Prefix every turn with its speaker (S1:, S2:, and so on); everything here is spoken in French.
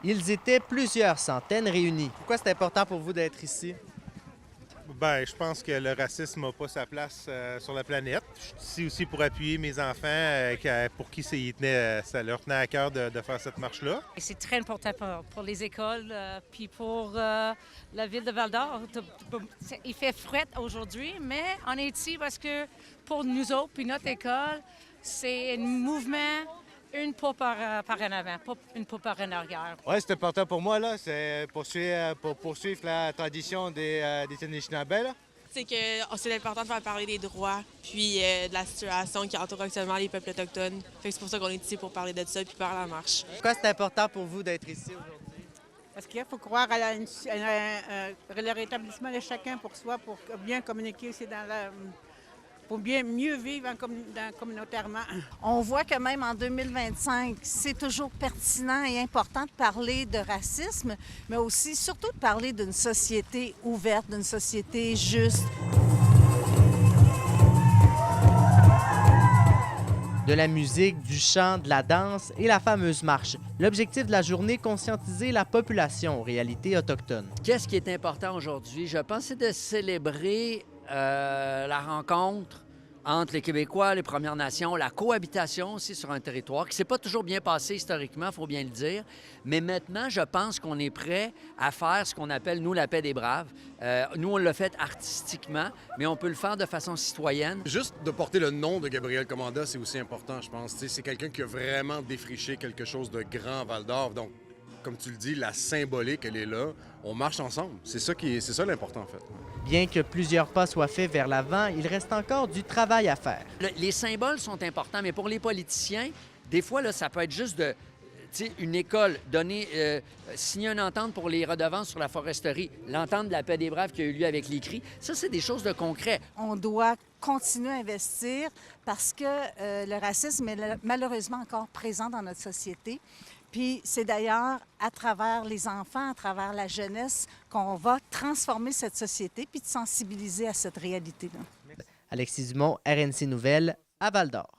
S1: Ils étaient plusieurs centaines réunis. Pourquoi c'est important pour vous d'être ici?
S2: Bien, je pense que le racisme n'a pas sa place sur la planète. Je suis ici aussi pour appuyer mes enfants pour qui ça leur tenait à cœur de faire cette marche-là.
S3: Et c'est très important pour les écoles puis pour la ville de Val-d'Or. Il fait fret aujourd'hui, mais on est ici parce que pour nous autres puis notre école, c'est un mouvement, une pas par en avant, pas une pas par en arrière.
S4: Oui, c'est important pour moi, là. C'est pour poursuivre la tradition des Anishinaabe.
S5: C'est que c'est important de faire parler des droits puis de la situation qui entoure actuellement les peuples autochtones. Fait que c'est pour ça qu'on est ici pour parler de ça puis faire la marche.
S1: Pourquoi c'est important pour vous d'être ici aujourd'hui?
S6: Parce qu'il faut croire à le rétablissement de chacun pour soi, pour bien communiquer aussi pour mieux vivre communautairement.
S7: On voit que même en 2025, c'est toujours pertinent et important de parler de racisme, mais aussi surtout de parler d'une société ouverte, d'une société juste.
S1: De la musique, du chant, de la danse et la fameuse marche. L'objectif de la journée, conscientiser la population aux réalités autochtones.
S8: Qu'est-ce qui est important aujourd'hui? Je pense que c'est de célébrer la rencontre entre les Québécois, les Premières Nations, la cohabitation aussi sur un territoire qui ne s'est pas toujours bien passé historiquement, il faut bien le dire. Mais maintenant, je pense qu'on est prêt à faire ce qu'on appelle, nous, la paix des braves. Nous, on l'a fait artistiquement, mais on peut le faire de façon citoyenne.
S9: Juste de porter le nom de Gabriel Commanda, c'est aussi important, je pense. C'est quelqu'un qui a vraiment défriché quelque chose de grand à Val-d'Or. Donc, comme tu le dis, la symbolique, elle est là. On marche ensemble. C'est ça l'important, en fait.
S1: Bien que plusieurs pas soient faits vers l'avant, il reste encore du travail à faire.
S8: Les symboles sont importants, mais pour les politiciens, des fois, là, ça peut être juste une école signer une entente pour les redevances sur la foresterie, l'entente de la paix des braves qui a eu lieu avec les cris. Ça, c'est des choses de concret.
S7: On doit continuer à investir parce que le racisme est malheureusement encore présent dans notre société. Puis c'est d'ailleurs à travers les enfants, à travers la jeunesse, qu'on va transformer cette société puis de sensibiliser à cette réalité-là.
S1: Alexis Dumont, RNC Nouvelles, à Val-d'Or.